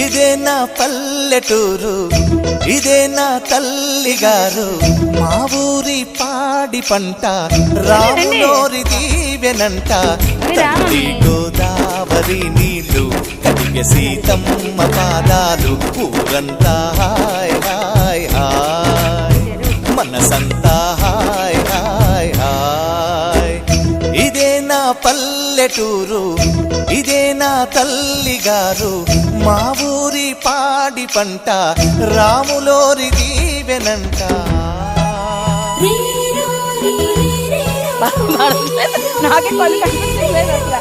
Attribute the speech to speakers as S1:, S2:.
S1: ఇదే నా పల్లెటూరు, ఇదే నా తల్లి గారు. మా ఊరి పాడి పంట రాములోరి దీవెనంట. తల్లి గోదావరి నీళ్ళు కడిగే సీతమ్మ పాదాలు. ఊరంతా హాయ్ హాయ్ హాయ్, మనసంతా హాయ్ హాయ్ హాయ్. ఇదే నా పల్లెటూరు, ఇదే నా తల్లి గారు. మా ఊరి పాడి పంట రాములోరి దీవెనంట.
S2: నాకే పలు కనిపించలేదు అట్లా.